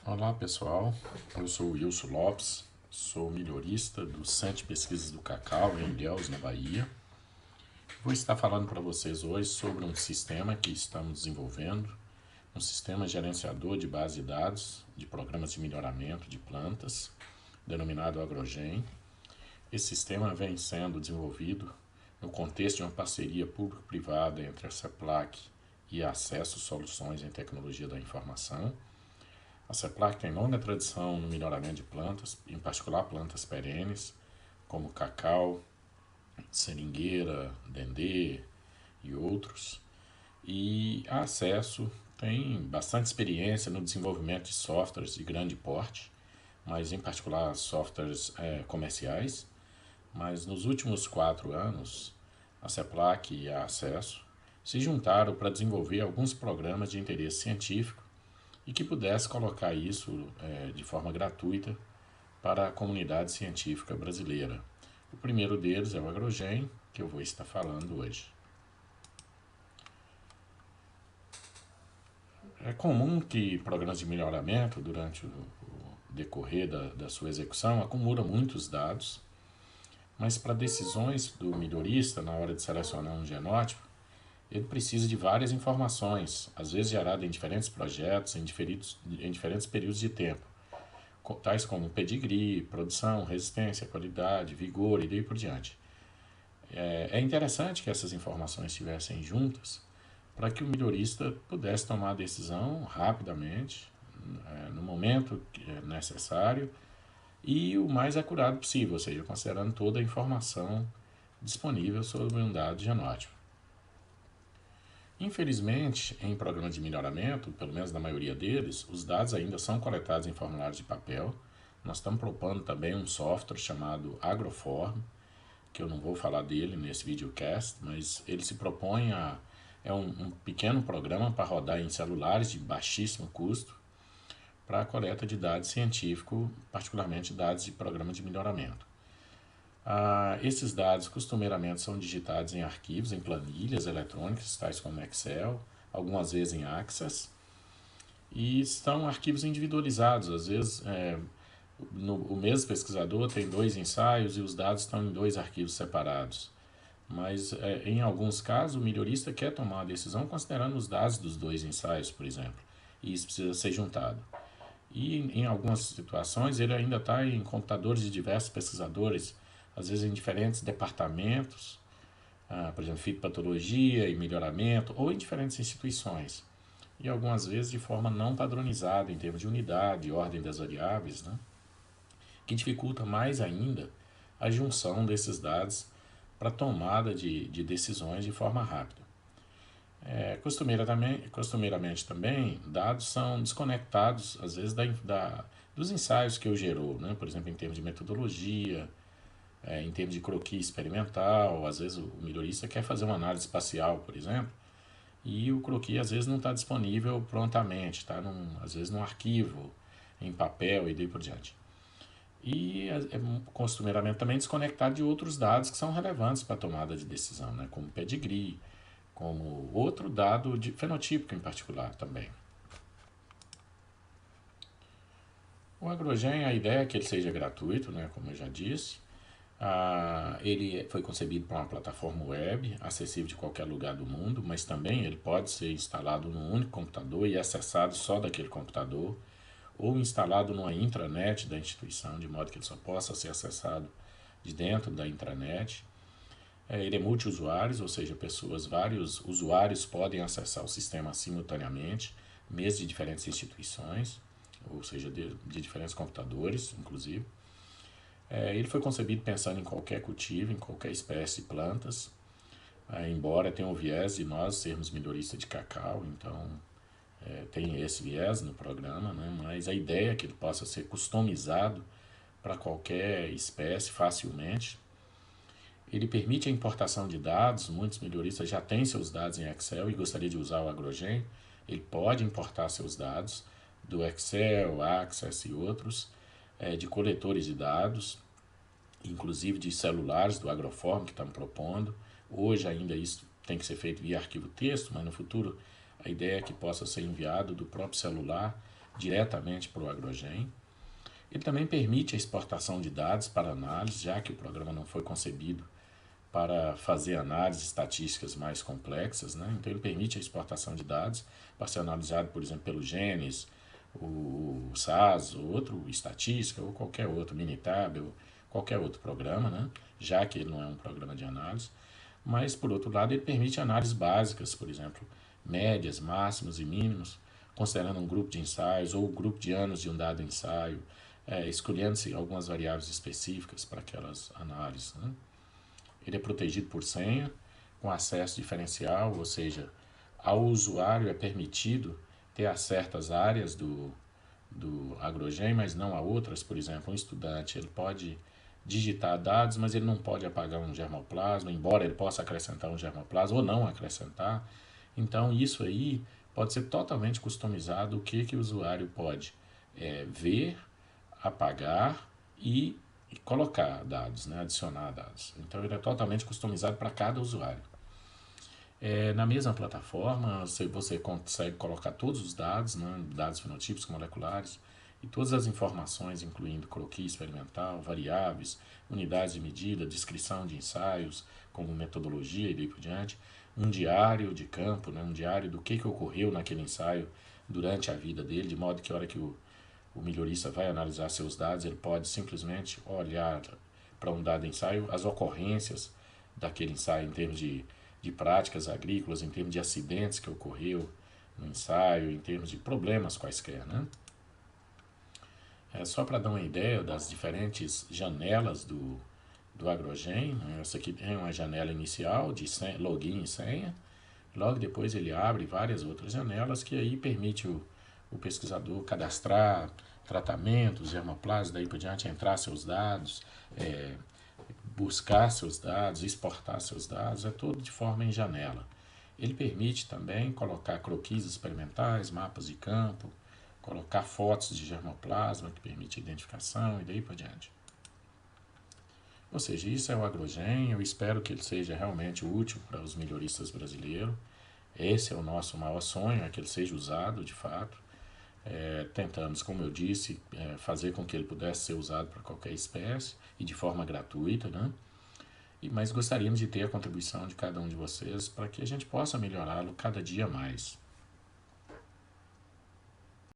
Olá pessoal, eu sou o Wilson Lopes, sou melhorista do Centro de Pesquisas do Cacau em Ilhéus, na Bahia. Vou estar falando para vocês hoje sobre um sistema que estamos desenvolvendo, um sistema gerenciador de base de dados de programas de melhoramento de plantas, denominado Agrogen. Esse sistema vem sendo desenvolvido no contexto de uma parceria público-privada entre a CEPLAC e a Acesso Soluções em Tecnologia da Informação. A CEPLAC tem longa tradição no melhoramento de plantas, em particular plantas perenes, como cacau, seringueira, dendê e outros. E a Acesso tem bastante experiência no desenvolvimento de softwares de grande porte, mas em particular softwares comerciais. Mas nos últimos 4 anos, a CEPLAC e a Acesso se juntaram para desenvolver alguns programas de interesse científico e que pudesse colocar isso de forma gratuita para a comunidade científica brasileira. O primeiro deles é o Agrogen, que eu vou estar falando hoje. É comum que programas de melhoramento, durante o decorrer da sua execução, acumulam muitos dados, mas para decisões do melhorista na hora de selecionar um genótipo, ele precisa de várias informações, às vezes geradas em diferentes projetos, em diferentes períodos de tempo, tais como pedigree, produção, resistência, qualidade, vigor e daí por diante. É interessante que essas informações estivessem juntas para que o melhorista pudesse tomar a decisão rapidamente, no momento necessário e o mais acurado possível, ou seja, considerando toda a informação disponível sobre um dado genótipo. Infelizmente, em programas de melhoramento, pelo menos na maioria deles, os dados ainda são coletados em formulários de papel. Nós estamos propondo também um software chamado Agroform, que eu não vou falar dele nesse videocast, mas ele se propõe a... é um pequeno programa para rodar em celulares de baixíssimo custo para a coleta de dados científicos, particularmente dados de programa de melhoramento. Esses dados costumeiramente são digitados em arquivos, em planilhas eletrônicas, tais como Excel, algumas vezes em Access, e são arquivos individualizados. Às vezes, o mesmo pesquisador tem 2 ensaios e os dados estão em 2 arquivos separados. Mas, em alguns casos, o melhorista quer tomar a decisão considerando os dados dos 2 ensaios, por exemplo, e isso precisa ser juntado. E em algumas situações ele ainda está em computadores de diversos pesquisadores, às vezes em diferentes departamentos, por exemplo, fitopatologia e melhoramento, ou em diferentes instituições. E algumas vezes de forma não padronizada em termos de unidade, ordem das variáveis, né? Que dificulta mais ainda a junção desses dados para tomada de decisões de forma rápida. Costumeiramente também, dados são desconectados, às vezes, dos ensaios que eu gerou, né? Por exemplo, em termos de metodologia, em termos de croquis experimental. Às vezes o melhorista quer fazer uma análise espacial, por exemplo, e o croquis às vezes não está disponível prontamente, está às vezes num arquivo, em papel e daí por diante. E costumeiramente também desconectado de outros dados que são relevantes para a tomada de decisão, né? Como pedigree, como outro dado de fenotípico em particular também. O Agrogen, a ideia é que ele seja gratuito, né, como eu já disse. Ele foi concebido para uma plataforma web, acessível de qualquer lugar do mundo, mas também ele pode ser instalado num único computador e acessado só daquele computador, ou instalado numa intranet da instituição, de modo que ele só possa ser acessado de dentro da intranet. Ele é multiusuários, ou seja, vários usuários podem acessar o sistema simultaneamente, mesmo de diferentes instituições, ou seja, de diferentes computadores, inclusive. Ele foi concebido pensando em qualquer cultivo, em qualquer espécie de plantas, embora tenha um viés de nós sermos melhoristas de cacau, então tem esse viés no programa, né? Mas a ideia é que ele possa ser customizado para qualquer espécie facilmente. Ele permite a importação de dados, muitos melhoristas já têm seus dados em Excel e gostaria de usar o Agrogen. Ele pode importar seus dados do Excel, Access e outros, de coletores de dados, inclusive de celulares do Agroform que estamos propondo. Hoje ainda isso tem que ser feito via arquivo texto, mas no futuro a ideia é que possa ser enviado do próprio celular diretamente para o Agrogen. Ele também permite a exportação de dados para análise, já que o programa não foi concebido para fazer análises estatísticas mais complexas, né? Então ele permite a exportação de dados para ser analisado, por exemplo, pelo GENES, o SAS, ou outro estatística, ou qualquer outro, Minitab, ou qualquer outro programa, né? Já que ele não é um programa de análise. Mas, por outro lado, ele permite análises básicas, por exemplo, médias, máximos e mínimos, considerando um grupo de ensaios ou um grupo de anos de um dado ensaio, escolhendo-se algumas variáveis específicas para aquelas análises, né? Ele é protegido por senha, com acesso diferencial, ou seja, ao usuário é permitido ter a certas áreas do Agrogen, mas não a outras. Por exemplo, um estudante ele pode digitar dados, mas ele não pode apagar um germoplasma, embora ele possa acrescentar um germoplasma ou não acrescentar. Então, isso aí pode ser totalmente customizado, o que o usuário pode ver, apagar e colocar dados, né, adicionar dados. Então, ele é totalmente customizado para cada usuário. Na mesma plataforma, você consegue colocar todos os dados, né, dados fenotípicos, moleculares, e todas as informações, incluindo croquis experimental, variáveis, unidades de medida, descrição de ensaios, como metodologia e daí por diante, um diário de campo, né, um diário do que ocorreu naquele ensaio durante a vida dele, de modo que a hora que o melhorista vai analisar seus dados, ele pode simplesmente olhar para um dado ensaio, as ocorrências daquele ensaio em termos de práticas agrícolas, em termos de acidentes que ocorreu no ensaio, em termos de problemas quaisquer, né? Só para dar uma ideia das diferentes janelas do Agrogen, né? Essa aqui tem uma janela inicial de login e senha, logo depois ele abre várias outras janelas que aí permite o pesquisador cadastrar tratamentos, germoplasmas, daí por diante entrar seus dados, buscar seus dados, exportar seus dados, é tudo de forma em janela. Ele permite também colocar croquis experimentais, mapas de campo, colocar fotos de germoplasma, que permite identificação e daí por diante. Ou seja, isso é o Agrogen, eu espero que ele seja realmente útil para os melhoristas brasileiros. Esse é o nosso maior sonho, é que ele seja usado de fato. Tentamos, como eu disse, fazer com que ele pudesse ser usado para qualquer espécie e de forma gratuita, né? Mas gostaríamos de ter a contribuição de cada um de vocês para que a gente possa melhorá-lo cada dia mais.